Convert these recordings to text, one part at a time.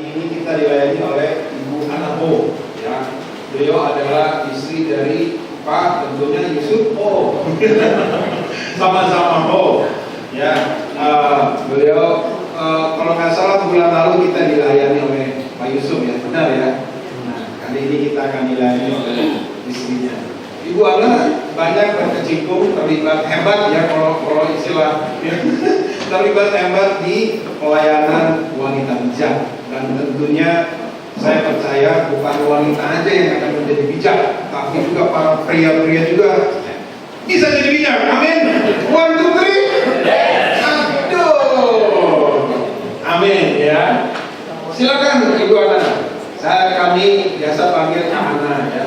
ini kita dilayani oleh Ibu Ana Ho, ya. Beliau adalah istri dari Pak tentunya Yusuf Ho. Sama-sama Ho, ya. Beliau kalau nggak salah bulan lalu kita dilayani oleh Pak Yusuf, ya, benar ya. Nah, kali ini kita akan dilayani oleh istrinya. Ibu Ana banyak berkecimpung, terlibat hebat ya kalau istilah terlibat hebat di pelayanan wanita bijak, dan tentunya saya percaya bukan wanita aja yang akan menjadi bijak, tapi juga para pria-pria juga bisa jadi bijak. Amin. 1, 2, 3. Aduh. Amin ya. Silakan Ibu Ana. Kami biasa panggil Kak Ana ya.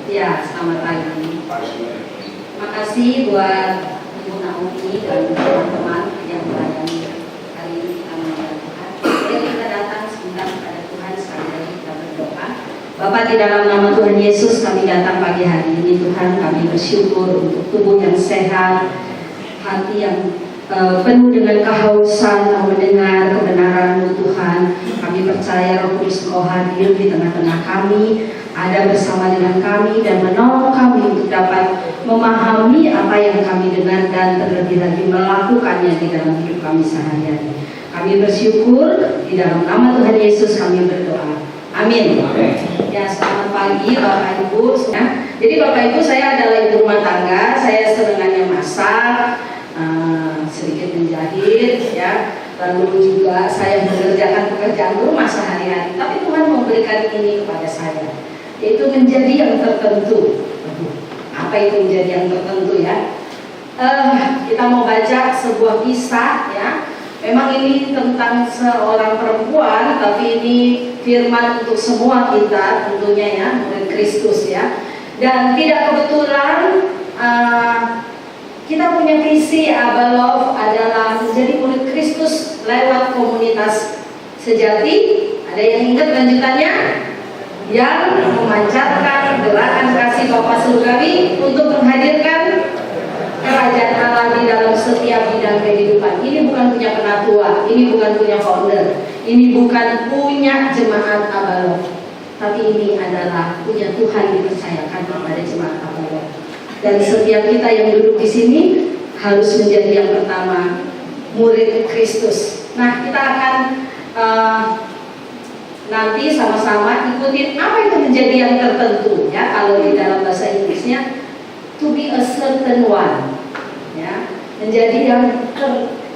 Ya, selamat pagi. Terima kasih buat Ibu Naomi dan teman-teman yang melayani hari ini kita melayani Tuhan. Mari kita datang sebentar kepada Tuhan, sekali lagi kita berdoa. Bapa, di dalam nama Tuhan Yesus kami datang pagi hari ini Tuhan. Kami bersyukur untuk tubuh yang sehat, hati yang penuh dengan kehausan mau mendengar kebenaran-Mu Tuhan. Kami percaya Roh Kudus Engkau hadir di tengah-tengah kami, ada bersama dengan kami dan menolong kami untuk dapat memahami apa yang kami dengar dan terlebih lagi melakukannya di dalam hidup kami sehari-hari. Kami bersyukur di dalam nama Tuhan Yesus kami berdoa. Amin. Ya, selamat pagi Bapak Ibu. Jadi Bapak Ibu, saya adalah ibu rumah tangga. Saya senangannya masak, sedikit menjahit, ya. Lalu juga saya mengerjakan pekerjaan rumah sehari-hari. Tapi Tuhan memberikan ini kepada saya, yaitu menjadi yang tertentu. Apa itu menjadi yang tertentu ya? Kita mau baca sebuah kisah ya. Memang ini tentang seorang perempuan, tapi ini firman untuk semua kita tentunya ya, murid Kristus ya. Dan tidak kebetulan kita punya visi Abalov adalah menjadi murid Kristus lewat komunitas sejati. Ada yang ingat lanjutannya? Yang memancarkan gerakan kasih Bapa Surgawi untuk menghadirkan kerajaan Allah di dalam setiap bidang kehidupan. Ini bukan punya penatua, ini bukan punya founder, ini bukan punya jemaat Abalov, tapi ini adalah punya Tuhan dipercayakan kepada jemaat Abalov. Dan setiap kita yang duduk di sini harus menjadi yang pertama murid Kristus. Nah, kita akan nanti sama-sama ikutin apa itu menjadi yang tertentu ya. Kalau di dalam bahasa Inggrisnya to be a certain one ya, menjadi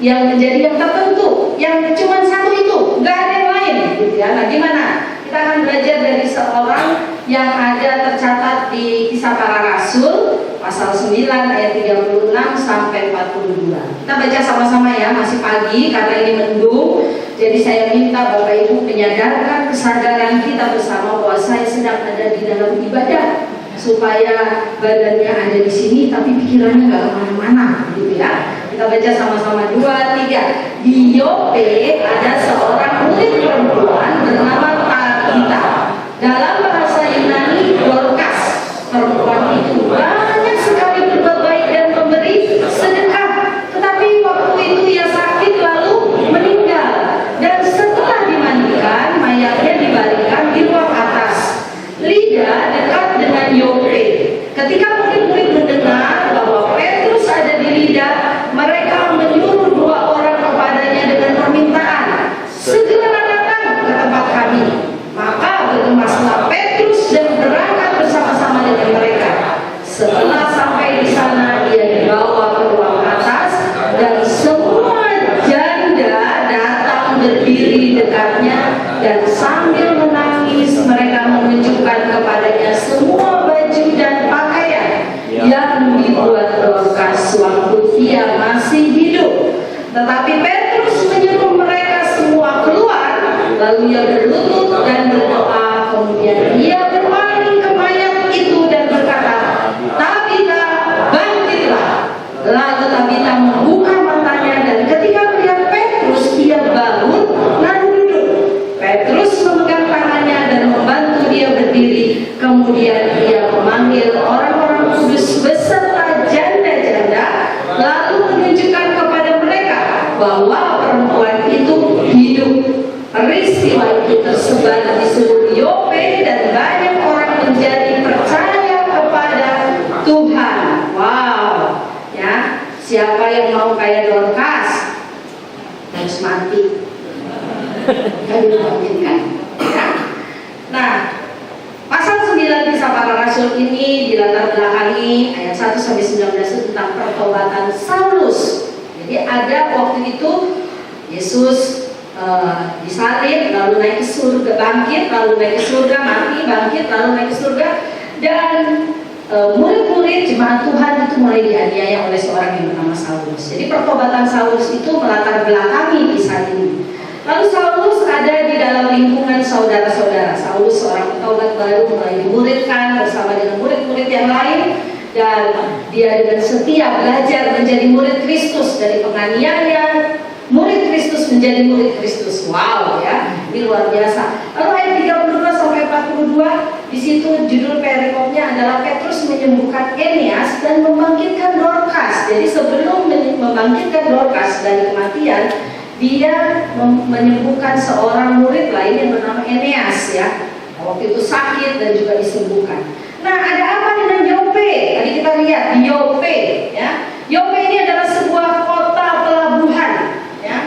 yang menjadi yang tertentu, yang cuma satu itu, nggak ada yang lain gitu ya. Nah, gimana? Kita akan belajar dari seorang yang ada tercatat di Kisah Para Rasul pasal 9 ayat 36 sampai 42. Kita baca sama-sama ya, masih pagi karena ini mendung. Jadi saya minta Bapak Ibu menyadarkan kesadaran kita bersama bahwa saya sedang ada di dalam ibadah, supaya badannya ada di sini tapi pikirannya nggak kemana-mana gitu ya. Kita baca sama-sama 2, 3. Di Yope ada seorang murid perempuan bernama Tabita. Dalam bahasa Yunani Dorcas. Perempuan itu banyak sekali berbuat baik dan memberi sedekah. Tetapi waktu itu ia sakit lalu meninggal. Dan setelah dimandikan, mayatnya dibaringkan di ruang atas. Lida dekat dengan Yope. Ketika murid-murid mendengar bahwa Petrus ada di Lida, mereka menyuruh 2 orang kepadanya dengan permintaan, segera datang ke tempat kami. Maka bergemaslah Petrus dan berangkat bersama-sama dengan mereka. Setelah sampai di sana, ia dibawa ke ruang atas dan semua janda datang berdiri dekatnya, dan sambil menangis mereka menunjukkan kepadanya semua baju dan pakaian yang dibuat Dorcas waktu ia masih hidup. Tetapi Petrus menyuruh mereka semua keluar, lalu ia berlutut dan berdoa. Kemudian ia berpaling ke mayat itu dan berkata, Tabita, bangkitlah. Lalu Tabita membuka matanya, dan ketika melihat Petrus, ia bangun lalu duduk. Petrus memegang tangannya dan membantu dia berdiri. Kemudian ia memanggil orang-orang kudus beserta janda-janda, lalu menunjukkan kepada mereka bahwa perempuan itu hidup. Peristiwa itu tersebar di seluruh Yope dan banyak orang menjadi percaya kepada Tuhan. Wow, ya, siapa yang mau kayak Dorcas harus mati, dan dibangkitkan. Ya. Nah, pasal 9 kisah para rasul ini dilatar belakangi ayat 1-19 tentang pertobatan Saulus. Jadi ada waktu itu Yesus disalib, lalu naik ke surga, bangkit, lalu naik ke surga, mati, bangkit, lalu naik ke surga, dan murid-murid jemaat Tuhan itu mulai dianiaya oleh seorang yang bernama Saulus. Jadi pertobatan Saulus itu melatar belakangi kisah ini. Lalu Saulus ada di dalam lingkungan saudara-saudara. Saulus seorang petobat baru mulai dimuridkan bersama dengan murid-murid yang lain, dan dia dengan setia belajar menjadi murid Kristus. Dari penganiayaan murid Kristus menjadi murid Kristus. Wow, ya, ini luar biasa. Lalu ayat 32-42 di situ judul perikopnya adalah Petrus menyembuhkan Eneas dan membangkitkan Dorcas. Jadi sebelum membangkitkan Dorcas dari kematian, dia menyembuhkan seorang murid lain yang bernama Eneas, ya. Waktu itu sakit dan juga disembuhkan. Nah, ada apa dengan Yope? Tadi kita lihat di Yope, ya. Yope ini adalah sebuah kota pelabuhan, ya.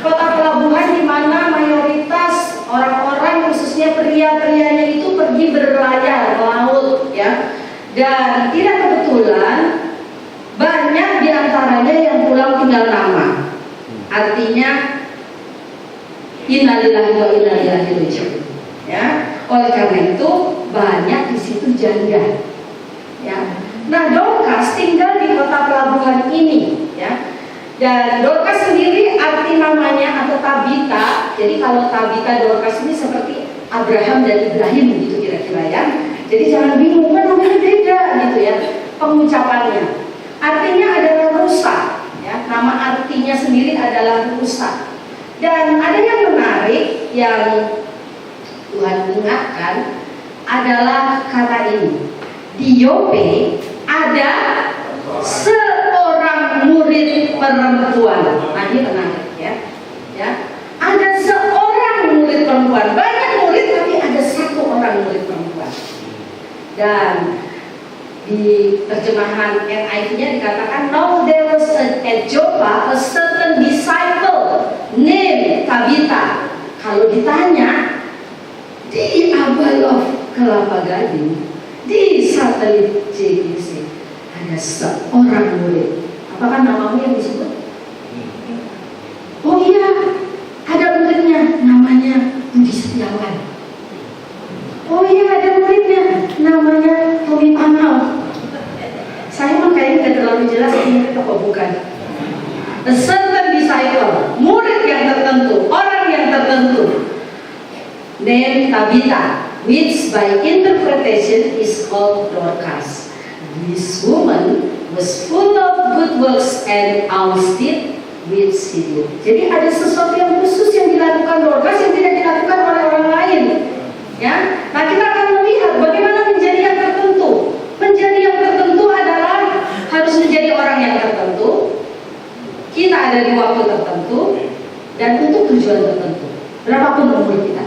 Kota pelabuhan di mana mayoritas orang-orang, khususnya pria-prianya itu pergi berlayar melaut, ya. Dan tidak kebetulan banyak diantaranya yang pulang tinggal nama. Artinya innalillahi wa inna ilaihi raji'un. Ya, oleh karena itu banyak di situ janda. Ya. Nah, Dorcas tinggal di kota pelabuhan ini, ya. Dan Dorcas sendiri arti namanya atau Tabita. Jadi kalau Tabita Dorcas ini seperti Abraham dan Ibrahim gitu kira-kira, ya. Jadi jangan bingung, kan namanya beda gitu ya pengucapannya. Artinya adalah rusak. Ya, nama artinya sendiri adalah rusak. Dan ada yang menarik yang Tuhan ingatkan adalah kata ini. Di Yope ada seorang murid perempuan. Nah, ini menarik, ya. Ya, ada seorang murid perempuan. Banyak murid tapi ada satu orang murid perempuan. Dan di terjemahan NIV-nya dikatakan, now there was at Joppa a certain disciple named Tabitha. Kalau ditanya di Abel of Kelapa Gading, di satelit JGC ada seorang murid. Apakah namamu yang disebut? Oh iya, ada muridnya namanya Budi Setiawan. Oh iya, ada muridnya namanya Tommy Panau. Saya mah kayaknya tidak terlalu jelas ini apa bukan. A certain disciple, murid yang tertentu, orang yang tertentu, named Tabitha, which by interpretation is called Dorcas. This woman was full of good works and alms deed which she did. Jadi ada sesuatu yang khusus yang dilakukan Dorcas yang tidak dilakukan oleh orang lain. Ya, nah kita akan melihat bagaimana menjadi yang tertentu. Menjadi yang tertentu adalah harus menjadi orang yang tertentu. Kita ada di waktu tertentu dan untuk tujuan tertentu. Berapapun umur kita,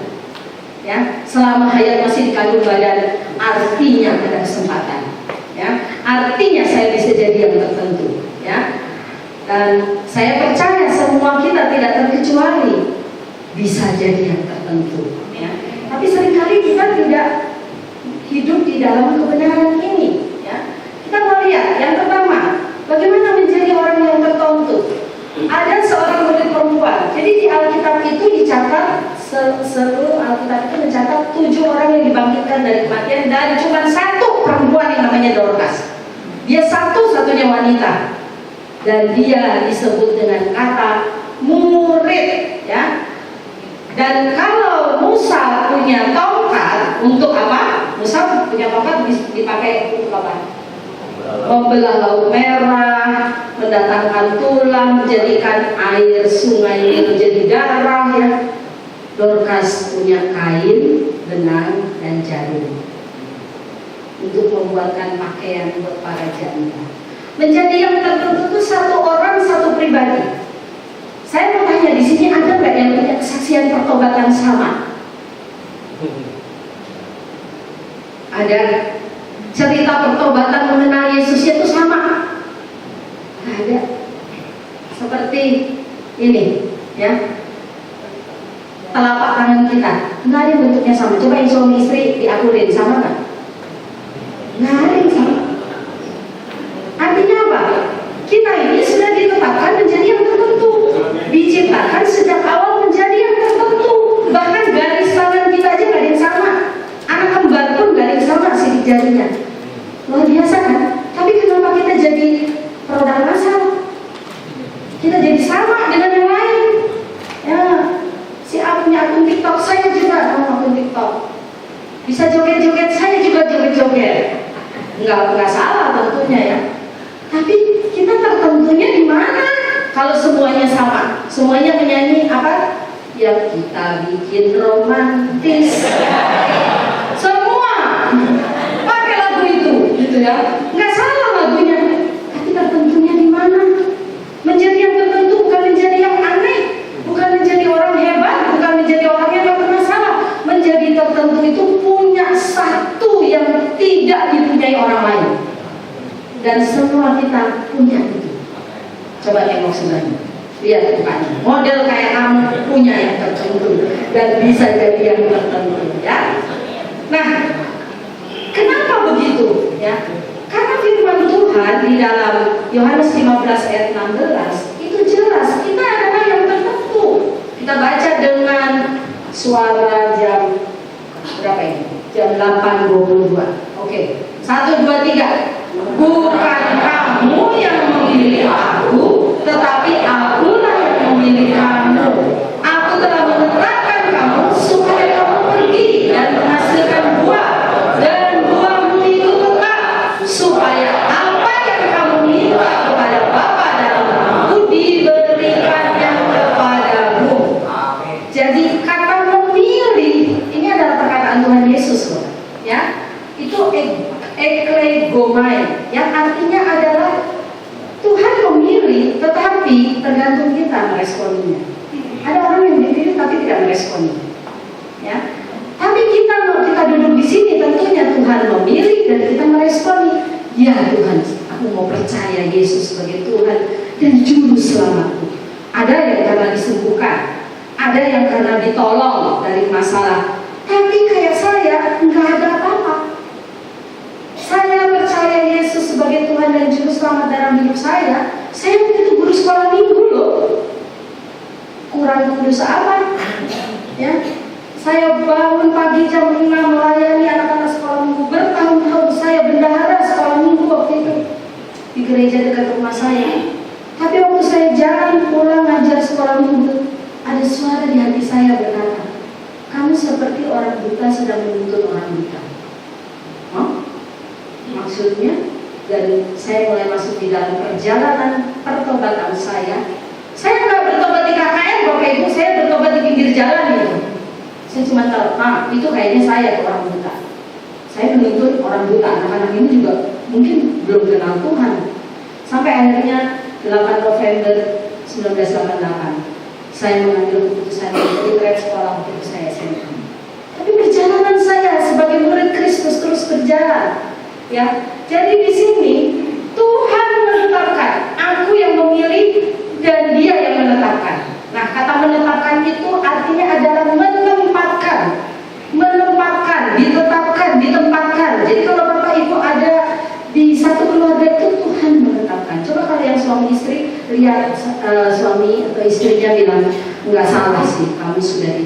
ya, selama hayat masih di kandung badan, artinya ada kesempatan. Ya, artinya saya bisa jadi yang tertentu. Ya, dan saya percaya semua kita tidak terkecuali bisa jadi yang tertentu. Ya. Tapi seringkali kita tidak hidup di dalam kebenaran ini, ya. Kita melihat yang pertama, bagaimana menjadi orang yang tertentu. Ada seorang murid perempuan. Jadi di Alkitab itu dicatat, seluruh Alkitab itu mencatat 7 orang yang dibangkitkan dari kematian dan cuma 1 perempuan yang namanya Dorcas. Dia satu-satunya wanita dan dia disebut dengan kata murid, ya. Dan kalau Musa punya tongkat untuk apa? Musa punya tongkat dipakai untuk apa? Membelah laut merah, mendatangkan tulang, menjadikan air sungai menjadi darah, ya. Dorcas punya kain, benang, dan jarum untuk membuatkan pakaian buat para janda. Menjadi yang tertentu itu 1 orang 1 pribadi. Saya mau tanya di sini ada nggak yang punya kesaksian pertobatan sama? Ada. Cerita pertobatan mengenal Yesus itu sama? Ada. Seperti ini, ya. Telapak tangan kita, nggak ada bentuknya sama. Coba yang suami istri diakurin, sama nggak? Nggak ada yang sama. Artinya apa? Kita ini sudah ditetapkan menjadi yang tertentu, diciptakan sejak awal menjadi yang tertentu. Bahkan garis tangan kita aja nggak ada yang sama. Anak kembar pun nggak ada yang sama sidik jarinya. Luar biasa kan? Tapi kenapa kita jadi produk masal? Kita jadi sama dengan yang lain. Ya, si A punya akun TikTok, saya juga akun TikTok. Bisa joget-joget, saya juga joget-joget. Enggak salah tentunya ya. Tapi kita tertentunya di mana? Kalau semuanya sama, semuanya menyanyi apa? Ya kita bikin romantis. Semua pakai lagu itu, gitu ya. Enggak salah lagunya. Tapi tertentunya di mana? Menjadi yang tertentu, bukan menjadi yang aneh, bukan menjadi orang hebat, bukan menjadi orang yang tidak pernah salah. Menjadi tertentu itu punya satu yang tidak dipunyai orang lain. Dan semua kita punya itu. Coba tengok sebelahnya, lihat mukanya. Model kayak kamu punya yang tertentu dan bisa jadi yang tertentu, ya. Nah, kenapa begitu? Ya, karena firman Tuhan di dalam Yohanes 15 ayat 16 itu jelas kita adalah yang tertentu. Kita baca dengan suara jam berapa ini? Jam 8.22. Oke, 1, 2, 3. Bukan kamu yang memilih aku, tetapi akulah yang memilih kamu. Aku telah menetapkan kamu supaya kamu pergi dan menghasilkan buah, dan buahmu itu tetap, supaya apa yang kamu minta kepada Bapa dalam namaku diberikannya kepadamu. Jadi kata memilih ini adalah perkataan Tuhan Yesus, loh. Ya, itu eklegomai, yang artinya adalah Tuhan memilih, tetapi tergantung kita meresponinya. Ada orang yang dipilih tapi tidak meresponi, ya. Tapi kita duduk di sini, tentunya Tuhan memilih dan kita meresponi. Ya Tuhan, aku mau percaya Yesus sebagai Tuhan dan Juru Selamatku. Ada yang karena disembuhkan, ada yang karena ditolong dari masalah. Tapi kayak saya, nggak ada apa-apa. Saya percaya Yesus sebagai Tuhan dan Juru Selamat dalam hidup saya. Saya itu guru sekolah minggu loh. Kurang dosa apa? Ya, saya bangun pagi jam 5 melayani anak-anak sekolah minggu. Bertahun-tahun saya bendahara sekolah minggu waktu itu di gereja dekat rumah saya. Tapi waktu saya jalan pulang ngajar sekolah minggu, ada suara di hati saya berkata, kamu seperti orang buta sedang menuntut orang buta. Maksudnya, dan saya mulai masuk di dalam perjalanan pertobatan saya. Saya nggak bertobat di KKN, Bapak Ibu, saya bertobat di pinggir jalan gitu. Saya cuma tahu, itu kayaknya saya orang buta. Saya menuntut orang buta. Anak-anak ini juga mungkin belum kenal Tuhan. Sampai akhirnya 8 November 1988, saya mengambil keputusan menjadi grad sekolah waktu saya SMA. Tapi perjalanan saya sebagai murid Kristus terus berjalan. Ya, jadi di sini Tuhan menetapkan, aku yang memilih dan Dia yang menetapkan. Nah, kata menetapkan itu artinya adalah menempatkan, ditempatkan. Jadi kalau Bapak Ibu ada di satu keluarga itu Tuhan menetapkan. Coba kalau yang suami istri lihat suami atau istrinya bilang nggak salah sih, kamu sudah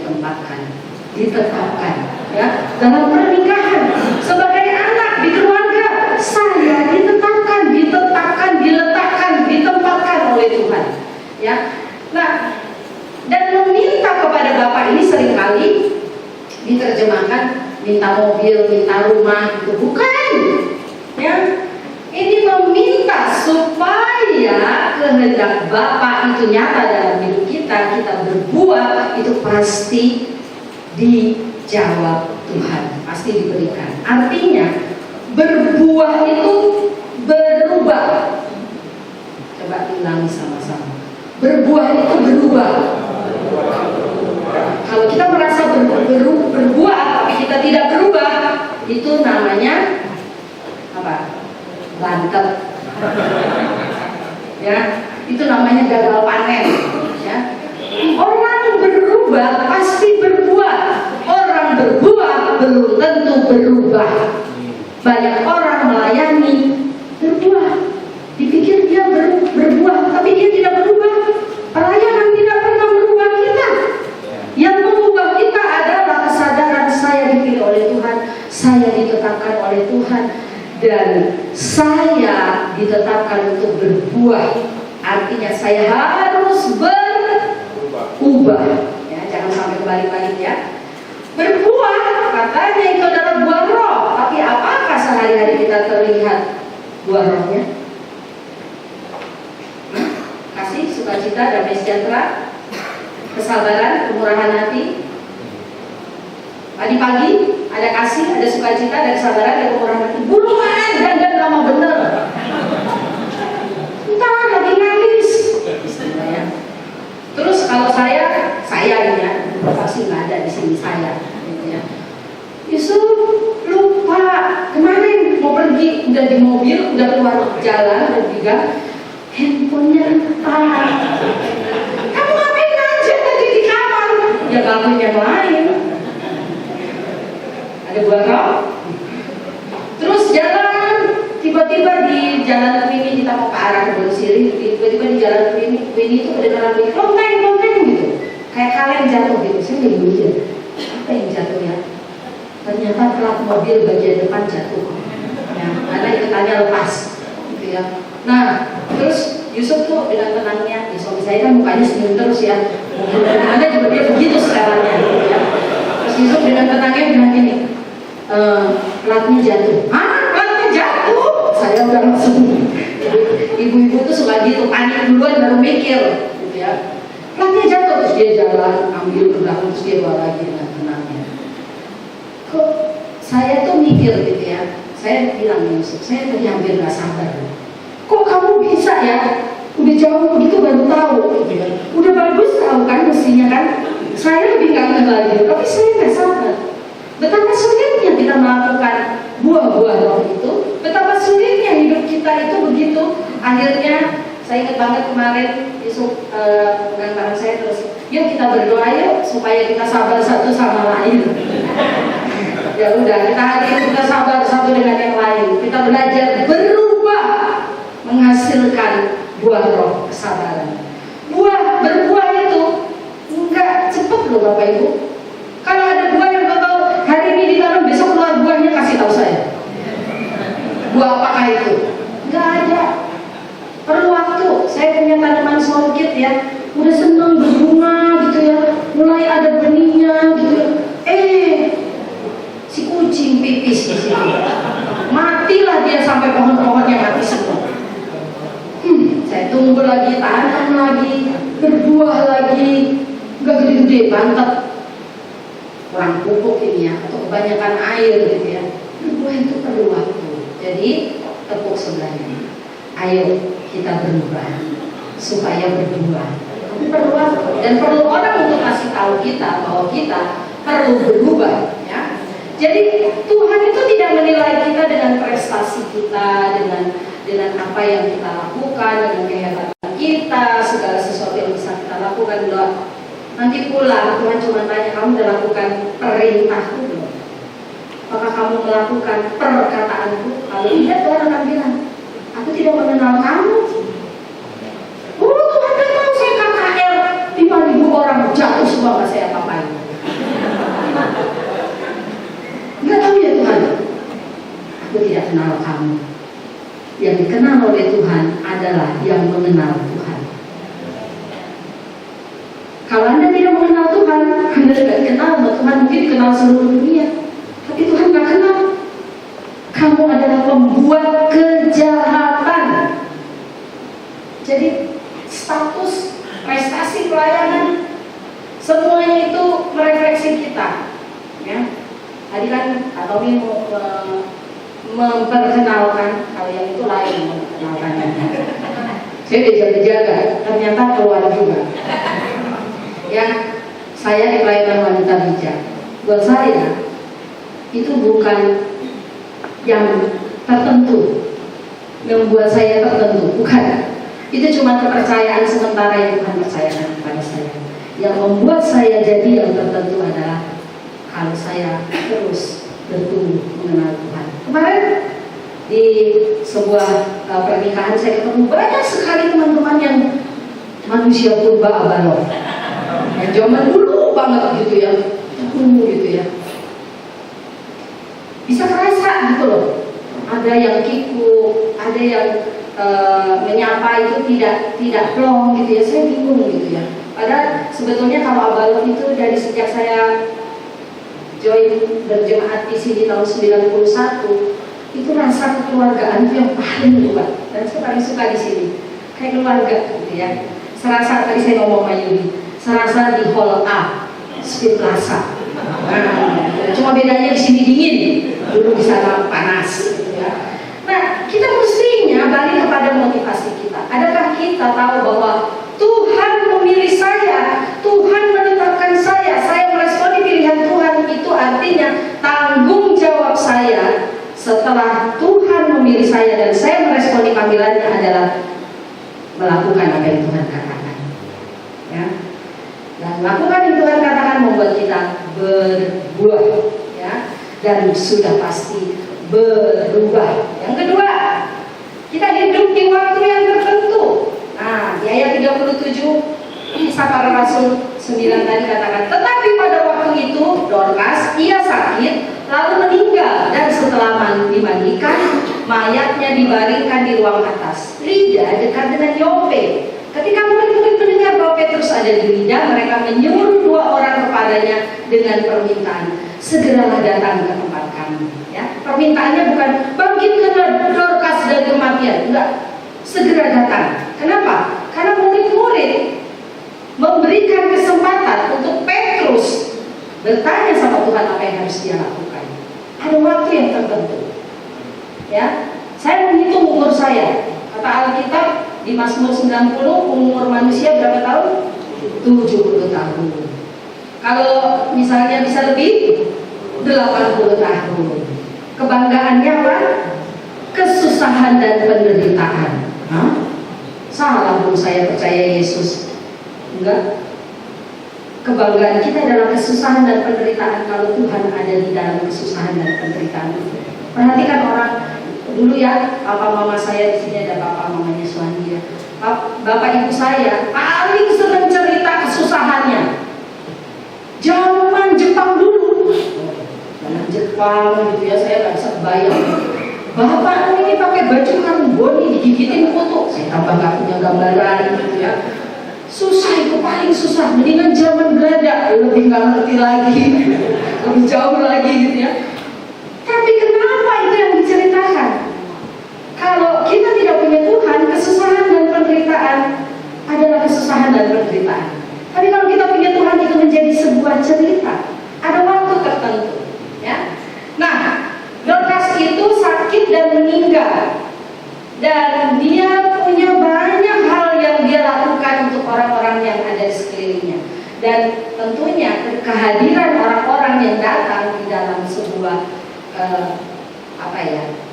ditetapkan, ya dalam pernikahan sebagai anak di keluarga. Saya ditetapkan, ditempatkan oleh Tuhan. Ya, nah, dan meminta kepada Bapak ini seringkali diterjemahkan minta mobil, minta rumah, itu bukan. Ya, ini meminta supaya kehendak Bapa itu nyata dalam hidup kita berbuah, itu pasti dijawab Tuhan, pasti diberikan. Artinya berbuah itu berubah. Coba ulangi sama-sama. Berbuah itu berubah. namanya apa? Bantet. Ya, itu namanya gagal panen. Ya. Orang berubah pasti berbuah. Orang berbuah belum tentu berubah. Banyak orang melayani berbuah. Dipikir dia berbuah, tapi dia tidak berubah. Pelayanan tidak pernah merubah kita. Yang mengubah kita adalah kesadaran saya dipilih oleh Tuhan, saya ditetapkan oleh Tuhan, dan saya ditetapkan untuk berbuah. Artinya saya harus berubah. Ya, jangan sampai balik-balik ya. Berbuah katanya itu adalah buah roh, tapi apakah sehari-hari kita terlihat buah rohnya? Kasih, sukacita, damai sejahtera, kesabaran, kemurahan hati. Tadi pagi ada kasih, ada sukacita, ada kesabaran, ada kemurahan hati. Buruan dan lama bener. Entar lagi nangis. Terus kalau saya ya, pasti nggak ada di sini saya. Gitu ya. Yusuf lupa kemarin mau pergi, udah di mobil, udah keluar jalan, udah digang. Handphonenya entah. Kamu ngapain aja tadi di kamar? Ya gangguin yang lain. Ada buah roh. Terus jalan, tiba-tiba di jalan ini kita mau ke arah Kebun Sirih, tiba-tiba di jalan ini itu kedengaran bunyi lonteng gitu. Kayak kaleng jatuh gitu. Saya nggak mikir apa yang jatuh ya. Ternyata plat mobil bagian depan jatuh. Ya, karena ikutannya lepas. Gitu ya. Nah, terus Yusuf tuh dengan tenangnya, ya suami saya kan mukanya senyum terus ya, ada juga dia begitu sekarangnya. Ya. Terus Yusuf dengan tenangnya bilang gini, platnya jatuh. Hah? Platnya jatuh? Saya udah langsung. Ibu-ibu tuh suka gitu, panik duluan baru mikir, gitu ya. Platnya jatuh, terus dia jalan, ambil ke belakang, terus dia bawa lagi dengan tenangnya. Kok saya tuh mikir gitu ya, saya bilang Yusuf, saya tadi hampir nggak sabar. Kok kamu bisa ya? Udah jauh begitu baru tahu, gitu ya. Udah bagus tahu kan mestinya kan? Saya lebih nggak ngerti, tapi saya nggak sabar. Betapa sulitnya kita melakukan buah-buah roh itu, betapa sulitnya hidup kita itu begitu. Akhirnya saya ingat banget kemarin Yusuf dengan barang saya terus, yuk kita berdoa yuk supaya kita sabar satu sama lain. Ya udah, kita hari ini kita sabar satu dengan yang lain. Kita belajar berubah, menghasilkan buah roh kesabaran. Berbuah itu enggak cepet loh Bapak Ibu. Kalau ada buah yang tahu hari ini ditanam besok keluar buahnya, kasih tahu saya. Buah apakah itu? Enggak ada. Perlu waktu. Saya punya tanaman songkit ya, udah seneng berbunga gitu ya, mulai ada benihnya gitu. Si kucing pipis di sini. Matilah dia sampai pohon-pohonnya mati semua. Saya tunggu lagi, tanam lagi, berbuah lagi, nggak gede-gede, bantet, kurang pupuk ini ya, atau kebanyakan air gitu ya. Berbuah itu perlu waktu. Jadi tepuk sebelahnya. Ayo kita berubah supaya berbuah. Tapi perlu waktu dan perlu orang untuk kasih tahu kita bahwa kita perlu berubah. Ya. Jadi Tuhan itu tidak menilai kita dengan prestasi kita, dengan apa yang kita lakukan, dengan kehebatan kita, segala sesuatu yang bisa kita lakukan. Loh. Nanti pulang Tuhan cuma tanya, kamu sudah lakukan perintahku belum? Apakah kamu melakukan perkataanku? Kalau tidak, Tuhan akan bilang, aku tidak mengenal kamu. Tuhan kan mau saya KKR 5.000 orang jatuh semua, nggak saya apa-apain. Nggak tahu ya Tuhan, aku tidak kenal kamu. Yang dikenal oleh Tuhan adalah yang mengenal Tuhan. Kalau Anda tidak mengenal Tuhan, Anda tidak dikenal sama Tuhan, mungkin dikenal seluruh dunia, tapi Tuhan nggak kenal. Kamu adalah pembuat kejahatan. Jadi status, prestasi, pelayanan, semuanya itu merefleksi kita. Ya. Tadi kan Pak Tommy mau memperkenalkan, kalau yang itu lain memperkenalkan. Saya dijaga-jaga, ternyata keluar juga. Ya, saya di pelayanan wanita bijak. Buat saya itu bukan yang tertentu, membuat saya tertentu, bukan. Itu cuma kepercayaan sementara yang Tuhan percayakan kepada saya. Yang membuat saya jadi yang tertentu adalah kalau saya terus bertumbuh mengenal Tuhan. Kemarin di sebuah pernikahan saya ketemu banyak sekali teman-teman yang manusia purba abano, yang zaman dulu banget gitu ya, gitu ya. Bisa terasa gitu loh. Ada yang kiku, ada yang menyapa itu tidak plong gitu ya. Saya bingung gitu ya. Padahal sebetulnya kalau abalo itu dari sejak saya join berjemaat di sini tahun 91, itu rasa kekeluargaan itu yang paling kuat. Dan saya paling suka di sini, kayak keluarga gitu ya. Serasa tadi saya ngomong sama Yudi, serasa di hall A, Speed Plaza. Nah, cuma bedanya di sini dingin, dulu di sana panas. Gitu ya. Nah, kita mestinya balik kepada motivasi kita. Adakah kita tahu bahwa Tuhan memilih saya, Tuhan menetapkan saya meresponi pilihan Tuhan, itu artinya tanggung jawab saya setelah Tuhan memilih saya dan saya meresponi panggilannya adalah melakukan apa yang Tuhan katakan, ya. Dan melakukan yang Tuhan katakan membuat kita berbuah, ya, dan sudah pasti berubah. Yang kedua, kita hidup di waktu yang tertentu. Nah, di ayat 37 Kisah Para Rasul 9 tadi katakan, tetapi pada waktu itu Dorcas ia sakit lalu meninggal, dan setelah dimandikan mayatnya dibaringkan di ruang atas Lida dekat dengan Yope. Ketika murid-murid mendengar bahwa Petrus ada di Lida, mereka menyuruh 2 orang kepadanya dengan permintaan, segeralah datang ke tempat kami. Ya, permintaannya bukan bangkitkanlah Dorcas dari kematian, enggak, segera datang. Kenapa? Karena murid-murid memberikan kesempatan untuk Petrus bertanya sama Tuhan apa yang harus dia lakukan. Ada waktu yang tertentu. Ya, saya menghitung umur saya. Kata Alkitab di Mazmur 90, umur manusia berapa tahun? 70 tahun. Kalau misalnya bisa lebih, 80 tahun. Kebanggaannya apa? Kesusahan dan penderitaan. Hah? Salah pun saya percaya Yesus. Enggak. Kebanggaan kita adalah kesusahan dan penderitaan kalau Tuhan ada di dalam kesusahan dan penderitaan itu. Perhatikan orang dulu ya, papa mama saya di sini ada bapak mamanya Suhandi ya. Bapak ibu saya paling sering cerita kesusahannya. Zaman Jepang dulu, zaman Jepang gitu ya, saya nggak bisa bayang. Bapak ini pakai baju karbon digigitin kutu, saya tambah nggak punya gambaran gitu ya. Susah, itu paling susah. Mendingan zaman Belanda, lebih nggak ngerti lagi, lebih jauh lagi gitu ya. Tapi kenapa itu yang diceritakan? Kalau kita tidak punya Tuhan, kesusahan dan penderitaan adalah kesusahan dan penderitaan. Tapi kalau kita punya Tuhan, itu menjadi sebuah cerita. Ada waktu tertentu, ya. Nah, Dorcas itu sakit dan meninggal, dan dia punya banyak hal yang dia lakukan untuk orang-orang yang ada di sekelilingnya. Dan tentunya kehadiran orang-orang yang datang di dalam sebuah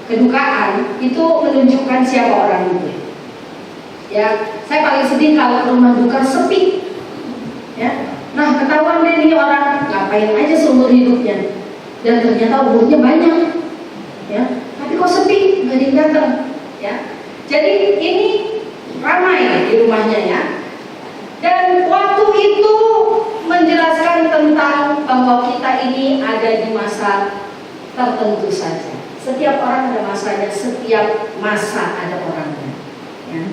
kedukaan itu menunjukkan siapa orang itu. Ya, saya paling sedih kalau rumah duka sepi. Ya, nah ketahuan deh ini orang ngapain aja seumur hidupnya, dan ternyata umurnya banyak. Ya, tapi kok sepi, nggak ada yang datang. Ya, jadi ini ramai di rumahnya ya. Dan waktu itu menjelaskan tentang bahwa kita ini ada di masa tertentu saja. Setiap orang ada masanya, setiap masa ada orangnya. Ya.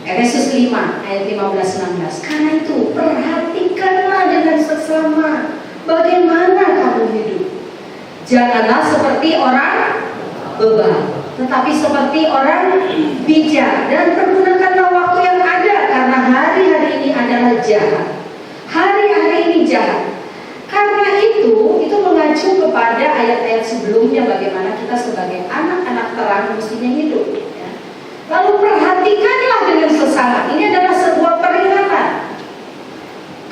Efesus 5 ayat 15-16. Karena itu perhatikanlah dengan seksama bagaimana kamu hidup. Janganlah seperti orang bebal, tetapi seperti orang bijak, dan pergunakanlah waktu yang ada, karena hari-hari ini adalah jahat. Hari-hari ini jahat. Karena itu mengacu kepada ayat-ayat sebelumnya bagaimana kita sebagai anak-anak terang mestinya hidup. Ya. Lalu perhatikanlah dengan sesama. Ini adalah sebuah peringatan.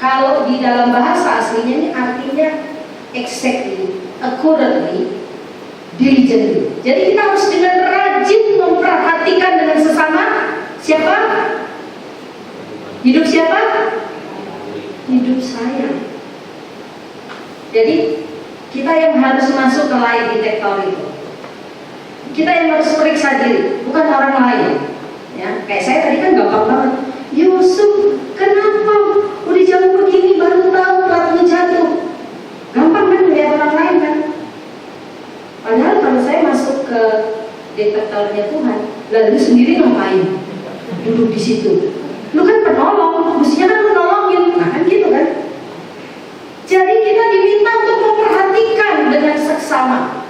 Kalau di dalam bahasa aslinya ini artinya exactly, accurately, diligently. Jadi kita harus dengan rajin memperhatikan dengan sesama. Siapa? Hidup siapa? Hidup saya. Jadi kita yang harus masuk ke lie detector itu. Kita yang harus periksa diri, bukan orang lain. Ya, kayak saya tadi kan gampang banget. Yusuf, kenapa udah jam begini baru tahu platnya jatuh? Gampang kan melihat orang lain kan? Padahal kalau saya masuk ke detektornya Tuhan, lalu sendiri ngapain? Duduk di situ. Lu kan penolong, mestinya kan lu nolongin. Nah kan gitu kan? Jadi kita diminta untuk memperhatikan dengan seksama,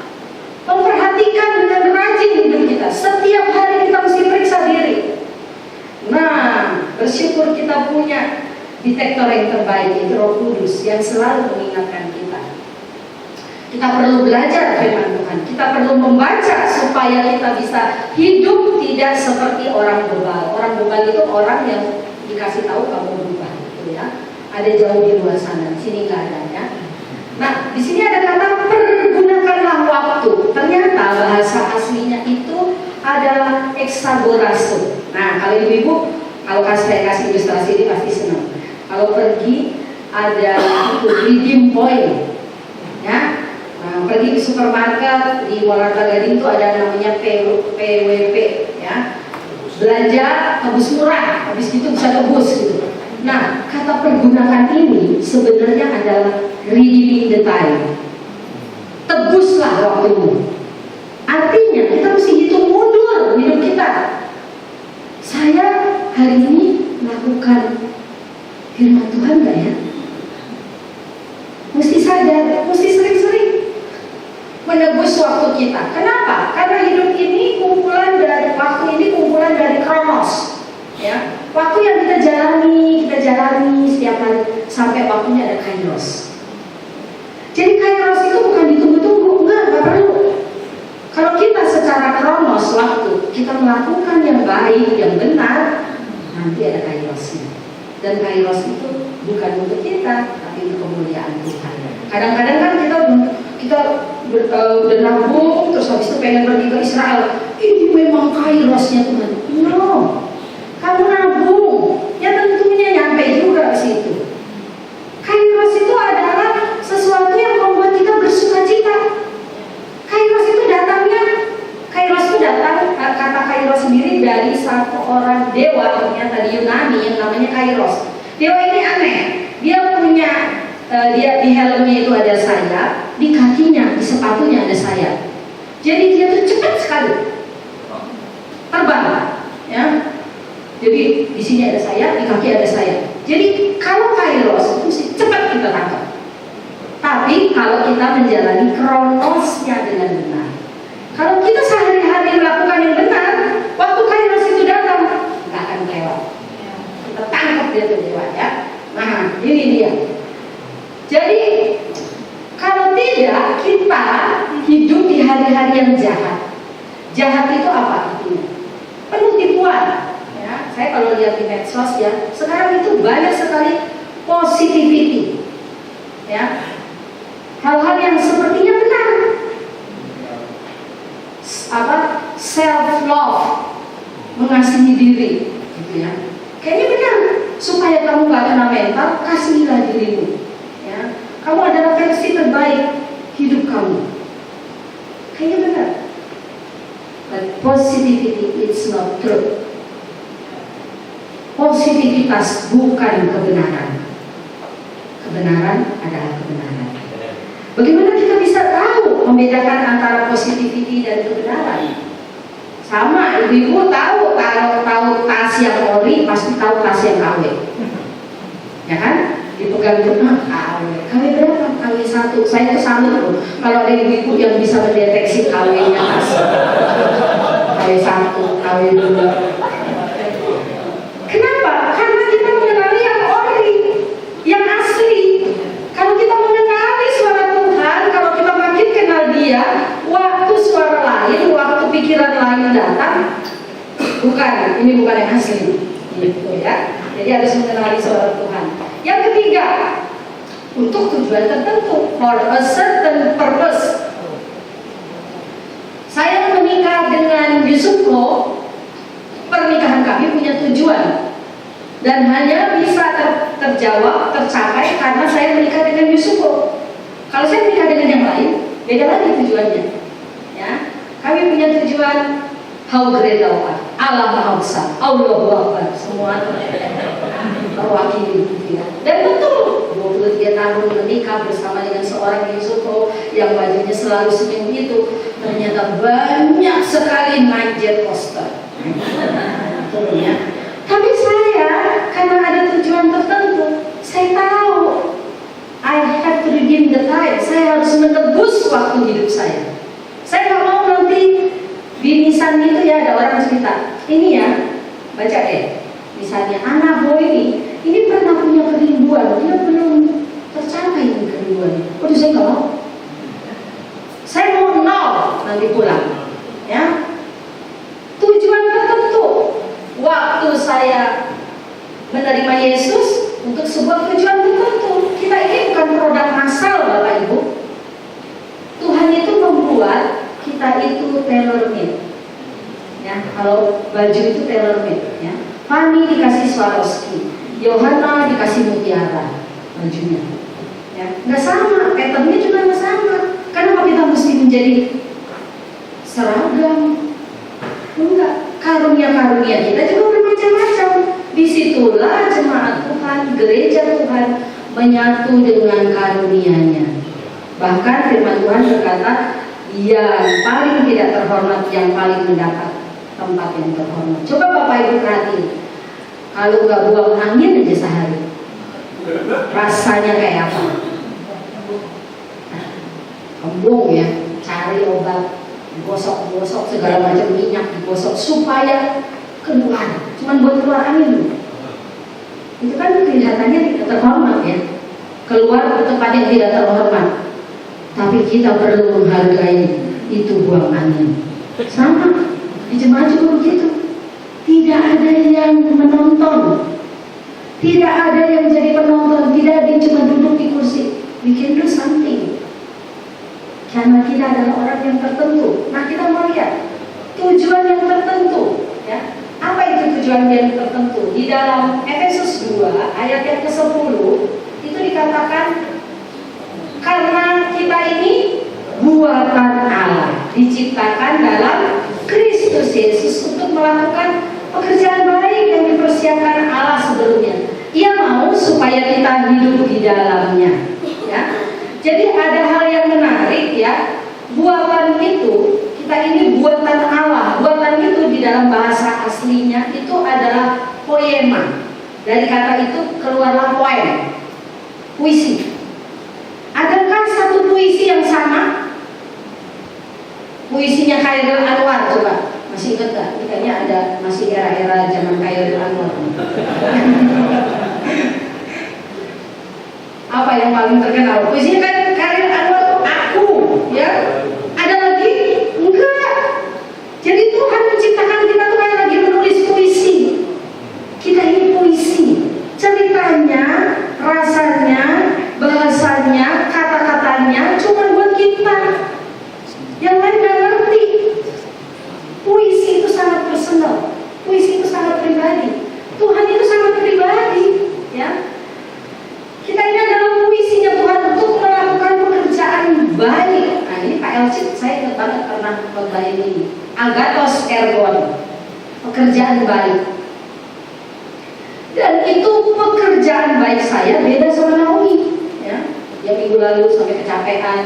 memperhatikan dengan rajin hidup kita. Setiap hari kita mesti periksa diri. Nah, bersyukur kita punya detektor yang terbaik, itu Roh Kudus yang selalu mengingatkan kita. Kita perlu belajar firman Tuhan. Kita perlu membaca supaya kita bisa hidup tidak seperti orang bebal. Orang bebal itu orang yang dikasih tahu kamu berubah, gitu ya. Ada jauh di luar sana, di sini nggak ada ya. Nah, di sini ada kata pergunakanlah waktu. Ternyata bahasa aslinya itu adalah exagorazo. Nah, kalau ibu-ibu, kalau saya kasih ilustrasi ini pasti senang. Kalau pergi ada redeem point, ya. Nah, pergi ke supermarket di Warga Gading itu ada namanya PWP, ya. Belanja tebus murah, habis itu bisa tebus gitu. Nah, kata pergunakan ini sebenarnya adalah redeeming the time. Tebuslah waktumu. Artinya kita mesti hitung mundur hidup kita. Saya hari ini melakukan firman Tuhan nggak ya? Mesti sadar, mesti sering-sering menebus waktu kita. Kenapa? Karena hidup ini kumpulan dari waktu ini kumpulan dari kronos. Ya, waktu yang kita jalani setiap hari sampai waktunya ada kairos. Jadi kairos itu bukan ditunggu-tunggu, enggak perlu. Kalau kita secara kronos waktu kita melakukan yang baik, yang benar, nanti ada kairosnya. Dan kairos itu bukan untuk kita, tapi untuk kemuliaan Tuhan. Kadang-kadang kan kita udah nabung, terus habis itu pengen pergi ke Israel. Ini memang kairosnya Tuhan. No. Kamu nabung, ya tentunya nyampe juga ke situ. Kairos itu adalah sesuatu yang membuat kita bersuka cita. Kairos itu datang, kata kairos sendiri dari satu orang dewa, ternyata di Yunani yang namanya Kairos. Dewa ini aneh, dia punya, dia di helmnya itu ada sayap, di kakinya, di sepatunya ada sayap. Jadi dia tuh cepat sekali terbang, ya. Jadi di sini ada sayap, di kaki ada sayap. Jadi kalau kairos itu cepat kita tangkap. Tapi kalau kita menjalani kronosnya dengan benar, kalau kita sehari-hari melakukan yang benar, waktu kairos itu datang, nggak akan kelewat. Kita tangkap dia tuh dewa, ya. Nah, ini dia. Jadi kalau tidak, kita hidup di hari-hari yang jahat. Jahat itu apa artinya? Penuh tipuan. Saya kalau lihat di medsos ya, sekarang itu banyak sekali positivity, ya, hal-hal yang sepertinya benar, self love, mengasihi diri, gitu ya. Kayaknya benar, supaya kamu gak kena mental, kasihilah dirimu, ya. Kamu adalah versi terbaik hidup kamu, kayaknya benar. But positivity it's not true. Positivitas bukan kebenaran. Kebenaran adalah kebenaran. Bagaimana kita bisa tahu membedakan antara positivity dan kebenaran? Sama, ibu-ibu tahu tas yang ori pasti tahu tas yang KW. Ya kan? Dipegang itu KW. KW berapa? KW 1. Saya tuh salut loh kalau ada ibu-ibu yang bisa mendeteksi KW-nya tas. KW 1, KW 2. Kenapa? Karena kita mengenali yang ori, yang asli. Kalau kita mengenali suara Tuhan, kalau kita makin kenal Dia, waktu suara lain, waktu pikiran lain datang, ini bukan yang asli, gitu ya. Jadi harus mengenali suara Tuhan. Yang ketiga, untuk tujuan tertentu, for a certain purpose. menikah dengan Yusuko, pernikahan kami punya tujuan dan hanya bisa terjawab, tercapai karena saya menikah dengan Yusuko. Kalau saya menikah dengan yang lain, beda lagi tujuannya. Ya, kami punya tujuan how great thou art, Allah Maha Besar, Allahu Akbar, semua terwakili. Ya. Dan betul, 23 tahun menikah bersama dengan seorang Yusuko yang bajunya selalu senyum itu, ternyata banyak sekali naik jet coaster. Ya. Tapi saya, karena ada tujuan tertentu, saya tahu I have to redeem the time. Saya harus menebus waktu hidup saya. Saya nggak mau nanti di nisan itu ya ada orang cerita, ini ya, baca deh, misalnya anak boy ini pernah punya kerinduan, dia belum tercapai ini kerinduan. Waduh, saya nggak mau. Saya mau nol nanti pulang, ya. Tujuan tertentu. Waktu saya menerima Yesus untuk sebuah tujuan tertentu. Kita ini bukan produk massal, Bapak Ibu. Tuhan itu membuat kita itu tailor-made. Ya, kalau baju itu tailor-made, ya. Fanny dikasih Swarovski, Yohana dikasih mutiara bajunya. Ya, nggak sama, patternnya juga nggak sama. Kenapa kita mesti menjadi seragam? Enggak, karunia-karunia kita juga bermacam-macam. Disitulah jemaat Tuhan, gereja Tuhan menyatu dengan karunia-Nya. Bahkan firman Tuhan berkata, yang paling tidak terhormat yang paling mendapat tempat yang terhormat. Coba Bapak Ibu perhatiin, kalau nggak buang angin aja sehari, rasanya kayak apa? Kembung ya, cari obat, gosok-gosok segala macam minyak digosok supaya keluar, cuman buat keluar angin. Itu kan kelihatannya tidak terhormat ya, keluar ke tempat yang tidak terhormat. Tapi kita perlu menghargai itu buang angin. Sama di jemaat juga begitu. Tidak ada yang menonton, tidak ada yang jadi penonton, tidak ada yang cuma duduk di kursi. We can do something. Karena kita adalah orang yang tertentu. Nah, kita mau lihat tujuan yang tertentu, ya. Apa itu tujuan yang tertentu? Di dalam Efesus 2 ayat yang ke-10 itu dikatakan, karena kita ini buatan Allah, diciptakan dalam Kristus Yesus untuk melakukan pekerjaan baik yang dipersiapkan Allah sebelumnya. Ia mau supaya kita hidup di dalamnya, ya. Jadi ada hal yang menarik ya, buatan itu, kita ini buatan Allah. Buatan itu di dalam bahasa aslinya itu adalah poema. Dari kata itu keluarlah poem, puisi. Adakah satu puisi yang sama? Puisinya Khairul Anwar, coba. Masih ingat gak? Ini kayaknya ada, masih era-era zaman Khairul Anwar. Apa yang paling terkenal? Puisinya kan Khairul Anwar tuh aku, ya. Ada lagi? Enggak. Jadi Tuhan menciptakan kita tuh kayak lagi menulis puisi. Kita ini puisi. Ceritanya, rasanya, bahasanya, kata-katanya cuma buat kita. Yang lain gak ngerti. Puisi itu sangat personal. Puisi itu sangat pribadi. Tuhan itu sangat pribadi, ya. Kita ini adalah puisinya Tuhan untuk melakukan pekerjaan baik. Nah, ini Pak Elcid, saya ingat banget pernah khotbah ini. Agathos Ergon, pekerjaan baik. Dan itu pekerjaan baik saya beda sama Naomi, ya. Yang minggu lalu sampai kecapean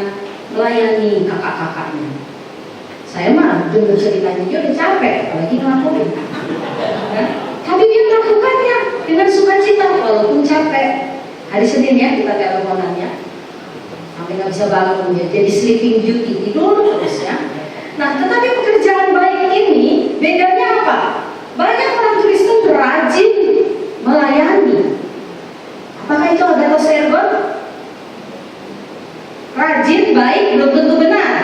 melayani kakak-kakaknya. Saya mah dengar ceritanya dia udah capek, apalagi ngelakuin. Ya. Tapi dia melakukannya dengan sukacita walaupun capek. Hari Senin ya kita teleponannya sampai nggak bisa bangun ya, jadi sleeping beauty, tidur terus ya. Nah, tetapi pekerjaan baik ini bedanya apa? Banyak orang Kristen rajin melayani. Apakah itu Agathos Ergon? Rajin baik belum tentu benar.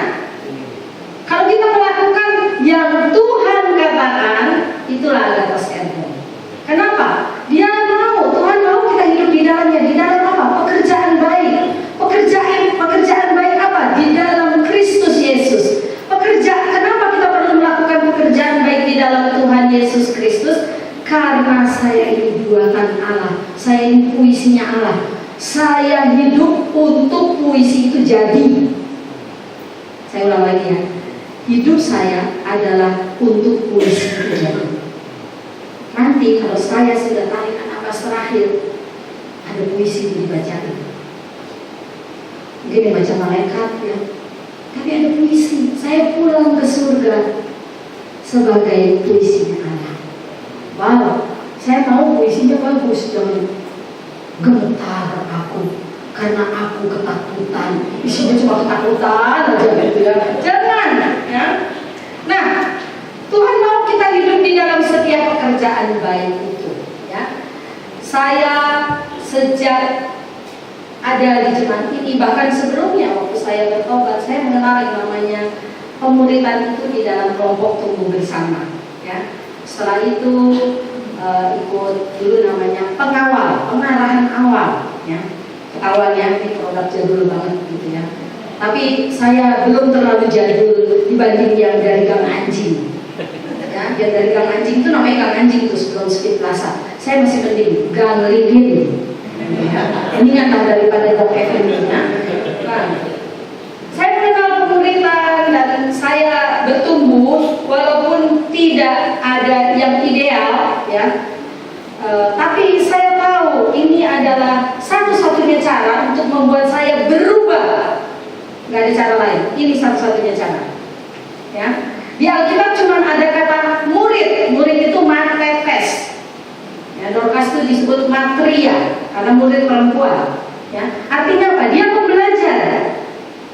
Kalau kita melakukan yang Tuhan katakan, itulah Agathos Ergon. Kenapa? Dia mau, Tuhan mau kita hidup di dalamnya. Di dalam apa? Pekerjaan baik. Pekerjaan baik apa? Di dalam Kristus Yesus. Kenapa kita perlu melakukan puisinya Allah. Saya hidup untuk puisi itu jadi. Saya ulang lagi ya. Hidup saya adalah untuk puisi itu jadi. Nanti kalau saya sudah tarik nafas terakhir, ada puisi itu dibacakan. Mungkin dibaca malaikat ya, tapi ada puisi. Saya pulang ke surga sebagai puisinya Allah. Wow, saya tahu puisinya bagus, jangan gemetar aku karena aku ketakutan. Isinya cuma ketakutan aja gitu ya. Jangan ya. Nah, Tuhan mau kita hidup di dalam setiap pekerjaan baik itu ya. Saya sejak ada di jemaat ini, bahkan sebelumnya waktu saya bertobat, saya mengenal yang namanya pemuritan itu di dalam kelompok tumbuh bersama ya. Setelah itu ikut dulu namanya pengarahan awal ya. Ketahuan ya, ini produk jadul banget gitu ya. Tapi saya belum terlalu jadul dibanding yang dari Gang Anjing ya. Yang dari Gang Anjing itu namanya Gang Anjing tuh sebelum Speed Plaza. Saya masih mending Gang Lilin ya. Ini nyata daripada Dok Kevin ya. Saya mengenal pemuritan dan saya bertumbuh walaupun tidak ada yang ideal ya. Tapi saya tahu ini adalah satu-satunya cara untuk membuat saya berubah. Gak ada cara lain. Ini satu-satunya cara. Ya. Di Alkitab cuma ada kata murid. Murid itu matetes. Ya, Dorcas itu disebut matria karena murid perempuan. Ya. Artinya apa? Dia mau belajar.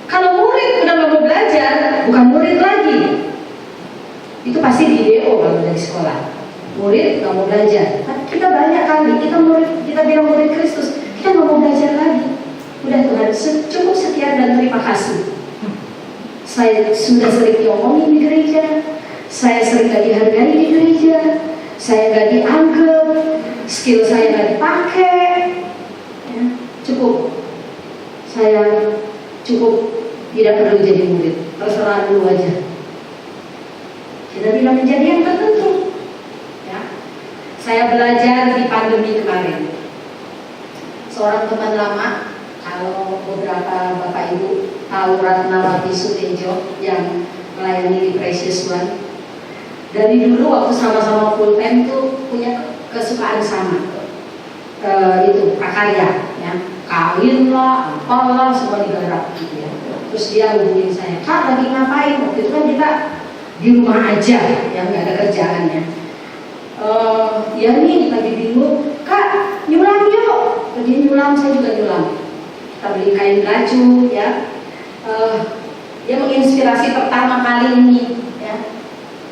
Kalau murid udah mau belajar, bukan murid lagi. Itu pasti di DO kalau dari sekolah. Murid nggak mau belajar. Kita banyak kali kita bilang murid Kristus, kita nggak mau belajar lagi. Udah Tuhan, cukup sekian dan terima kasih. Saya sudah sering diomongin di gereja, saya sering gak dihargai di gereja, saya gak dianggap, skill saya gak dipakai. Ya, cukup. Saya cukup, tidak perlu jadi murid. Terserah dulu aja. Kita tidak menjadi yang tertentu. Saya belajar di pandemi kemarin. Seorang teman lama, kalau beberapa Bapak Ibu tahu Ratnawati Sutejo yang melayani di Precious One. Dari dulu waktu sama-sama full time tuh punya kesukaan sama. Itu prakarya, ya. Kawin lah, apalah semua digarap gitu ya. Terus dia hubungin saya, Kak lagi ngapain? Waktu itu kan kita di rumah aja, yang nggak ada kerjaannya. Ya nih lagi bingung, Kak nyulam yuk. Dia nyulam, saya juga nyulam. Kita beli kain baju ya. Dia menginspirasi pertama kali ini ya.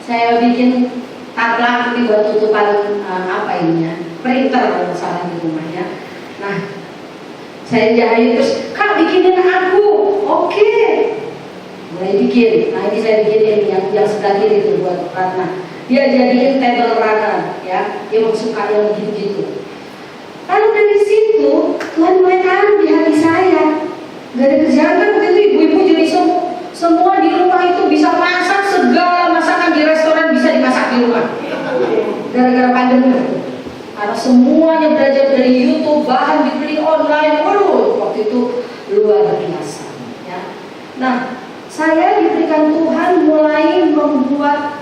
Saya bikin taplak ini buat tutupan apa ini ya, printer kalau salah di rumah ya. Nah saya jahit terus, Kak bikinin aku. Oke. Mulai bikin. Nah ini saya bikin yang sebelah kiri itu buat Ratna. Dia jadiin table runner ya, dia mau suka yang gitu-gitu. Lalu dari situ Tuhan mulai taruh di hati saya. Gak ada kerjaan kan waktu itu ibu-ibu jadi semua di rumah itu bisa masak, segala masakan di restoran bisa dimasak di rumah. Gara-gara pandemi. Karena semuanya belajar dari YouTube, bahan dibeli online. Waduh, waktu itu luar biasa ya. Nah, saya diberikan Tuhan mulai membuat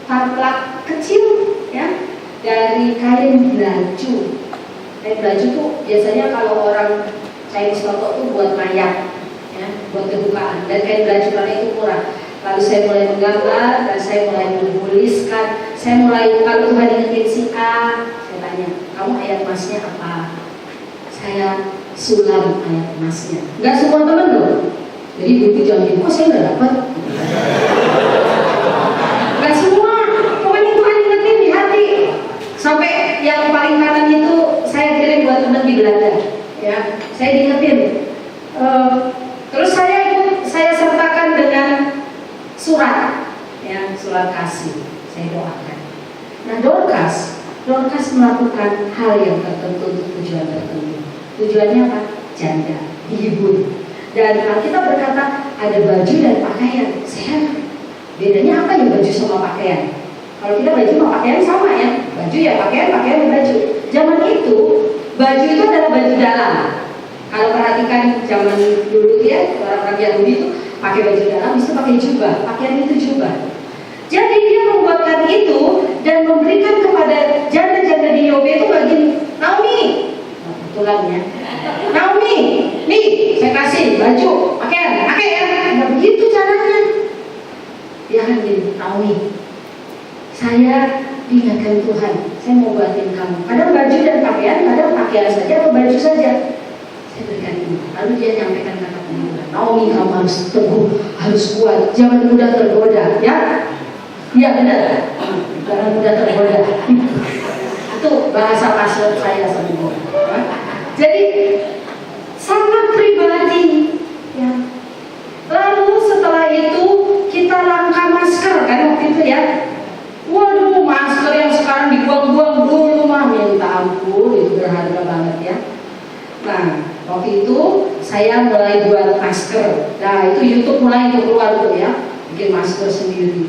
taplak kecil ya dari kain baju. Kain baju tuh biasanya kalau orang Chinese Toto tuh buat mayat ya, buat kebukaan, dan kain baju karena itu murah. Lalu saya mulai menggambar dan saya mulai menuliskan. Saya mulai, kalau Tuhan ingetin si A, saya tanya, kamu ayat emasnya apa? Saya sulam ayat emasnya. Enggak semua teman loh. Jadi ibu jangan bilang, kok saya nggak dapat? Enggak semua. Sampai yang paling kanan itu saya kirim buat teman di Belanda ya, saya diingetin. Terus saya sertakan dengan surat ya, surat kasih, saya doakan. Nah Dorcas melakukan hal yang tertentu untuk tujuan tertentu. Tujuannya apa? Janda, dihibur. Dan kita berkata ada baju dan pakaian. Saya bedanya apa ya baju sama pakaian? Kalau kita baju sama pakaian sama ya, baju ya pakaian, pakaian ya baju. Zaman itu Baju itu adalah baju dalam. Kalau perhatikan zaman dulu ya, orang-orang Yahudi itu pakai baju dalam, itu pakai jubah, pakaian itu jubah. Jadi dia membuatkan itu dan memberikan kepada janda-janda di Yobe itu bagi Naomi. Kebetulan ya, Naomi, nih saya kasih baju, pakaian, pakai ya. Nah begitu caranya. Dia kan gini, Naomi, saya diingatkan Tuhan, saya mau buatin kamu. Kadang baju dan pakaian, kadang pakaian saja atau baju saja. Saya berikan ini. Lalu dia nyampaikan kata penguatan, Naomi kamu harus teguh, harus kuat, jangan mudah tergoda, ya? Iya benar, jangan mudah tergoda. Itu bahasa pastor saya sama. Jadi sangat pribadi, ya. Lalu setelah itu kita langkah masker kan waktu itu ya. Waduh, masker yang sekarang dibuang-buang dulu mah minta ampun, itu berharga banget ya. Nah, waktu itu saya mulai buat masker. Nah, itu YouTube mulai keluar tuh ya, bikin masker sendiri.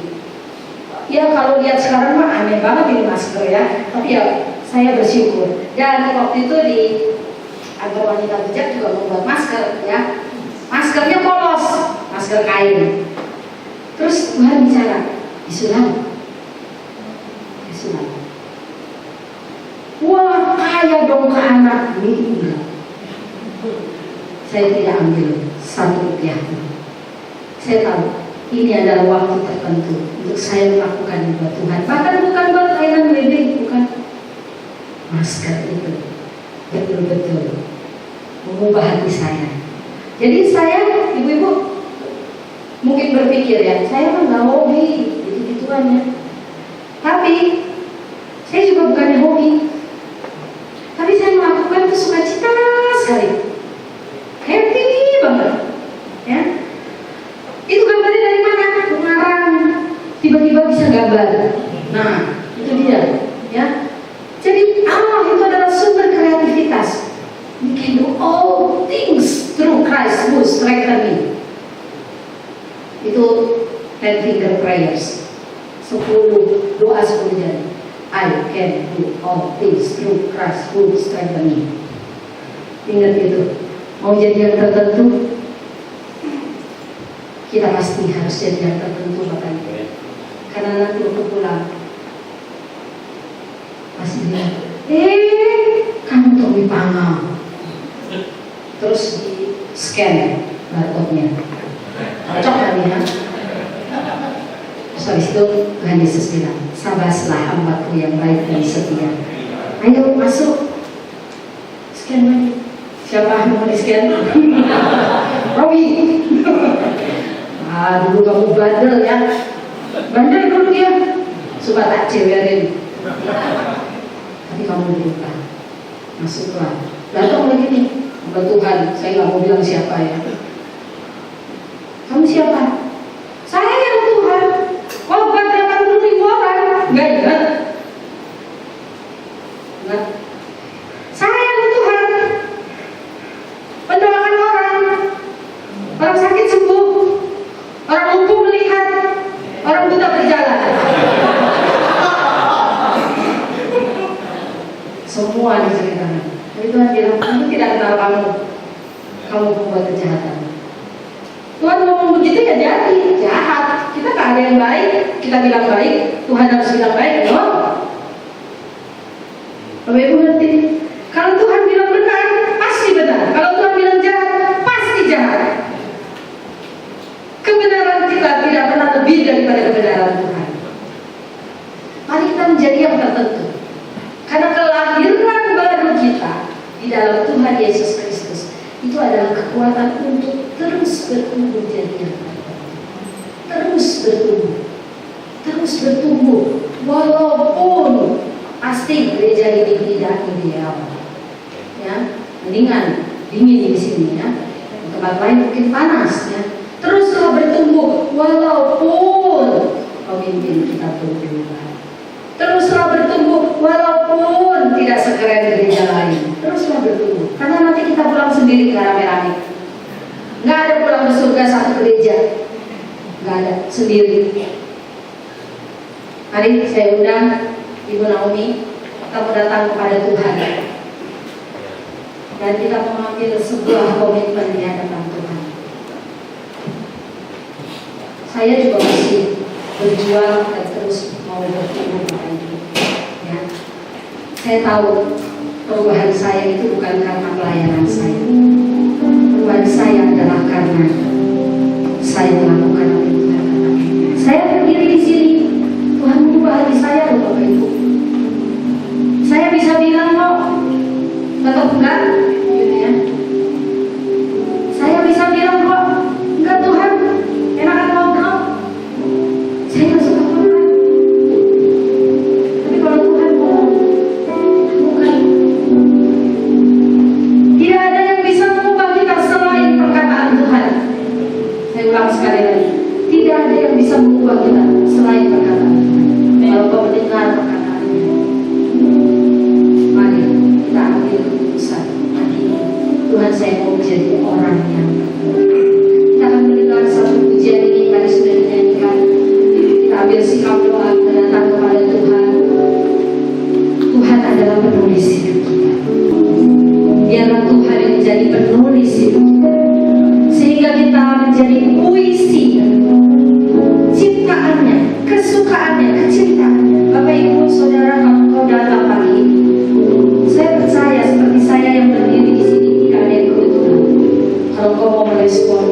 Ya kalau lihat sekarang mah aneh banget ini masker ya. Tapi ya saya bersyukur. Dan waktu itu di Agar Wanita Bijak juga membuat masker ya. Maskernya polos, masker kain. Terus Tuhan bicara, disulam. Wah, kaya dong ke anak ini. Saya tidak ambil satu rupiah. Saya tahu ini adalah waktu tertentu untuk saya melakukan buat Tuhan. Bahkan bukan buat mainan wedding, bukan. Masker itu betul-betul mengubah hati saya. Jadi saya, ibu-ibu mungkin berpikir ya, saya kan nggak hobi gitu-gituan ya. Tapi saya juga bukan hobi. Tapi saya melakukan itu sukacita sekali, happy banget, ya. Itu gambarnya dari mana? Pengarang tiba-tiba bisa gambar. Nah, itu dia, ya. Jadi Allah itu adalah sumber kreativitas. We can do all things through Christ who strengthens me. Itu 10 finger prayers. 10 doa 10 jari. I can do all things through Christ who strengthens me. Ingat itu. Mau jadi yang tertentu, kita pasti harus jadi yang tertentu Bapak Ibu. Karena nanti waktu pulang pasti bilang, kamu Tommy Pangam. Terus di scan barcode-nya, cocok kali ya. Terus habis itu Tuhan Yesus bilang, sabarlah hambaku yang baik dan setia. Ayo masuk, scan lagi. Siapa yang mau di scan? Robi. Dulu kamu bandel ya, bandel dulu dia, suka tak cewerin. Tapi kamu berubah, masuklah. Datang lagi nih. Tuhan, saya nggak mau bilang siapa ya. Kamu siapa? Saya yang Tuhan. Wah, bukan 80.000 orang. Enggak ingat. Enggak. Saya yang Tuhan. Mendoakan orang. Orang sakit sembuh. Orang lumpuh melihat. Orang buta berjalan. Semua diceritakan. Tapi Tuhan bilang, kamu tidak kenal kamu membuat kejahatan. Tuhan ngomong begitu ya jadi jahat. Kita tak ada yang baik, kita bilang baik, Tuhan harus bilang baik, no? Bapak Ibu ngerti? Kalau Tuhan bilang benar, pasti benar. Kalau Tuhan bilang jahat, pasti jahat. Kebenaran kita tidak pernah lebih daripada kebenaran Tuhan. Mari kita menjadi yang tertentu. Karena kelahiran baru kita di dalam Tuhan Yesus Kristus itu adalah kekuatan untuk terus bertumbuh jadi yang terbaik. Terus bertumbuh walaupun pasti gereja ini tidak ideal ya, mendingan dingin di sini ya, di tempat lain mungkin panas ya. Teruslah bertumbuh walaupun pemimpin kita berubah. Teruslah bertumbuh walaupun tidak sekeren gereja lain. Teruslah bertumbuh. Karena nanti kita pulang sendiri ke rame-rame. Nggak ada pulang ke surga satu gereja. Nggak ada, sendiri. Mari saya undang Ibu Naomi, kamu datang kepada Tuhan. dan kita mengambil sebuah komitmen di hadapan Tuhan. Saya juga masih berjuang dan terus mau bertumbuh Bapak Ibu. Ya. Saya tahu perubahan saya itu bukan karena pelayanan saya. Perubahan saya adalah karena saya melakukan apa yang Tuhan katakan. Saya berdiri di sini, Tuhan mengubah hati saya loh Bapak Ibu. Saya bisa bilang kok, tetap enggak, gitu ya. Saya bisa bilang kok, enggak Tuhan, enakan ngobrol. Saya nggak suka makan. Tapi kalau Tuhan ngomong, bukan. Tidak ada yang bisa mengubah kita selain perkataan Tuhan. Saya ulang sekali lagi. Tidak ada yang bisa mengubah kita selain perkataan Tuhan. Kalau kau mendengar perkataannya, mari kita ambil keputusan hari ini. Tuhan, saya mau menjadi orang yang kita akan mendengar satu pujian ini tadi sudah dinyanyikan. Kita ambil sikap doa dan datang kepada Tuhan. Tuhan adalah penulis hidup kita. Biarlah Tuhan yang menjadi penulis hidup kita, sehingga kita menjadi puisi ciptaannya, kesukaannya, kecintaannya. Bapak Ibu Saudara, kalau kau datang pagi ini, saya percaya seperti saya yang berdiri di sini tidak ada yang kebetulan. Kalau kau mau merespon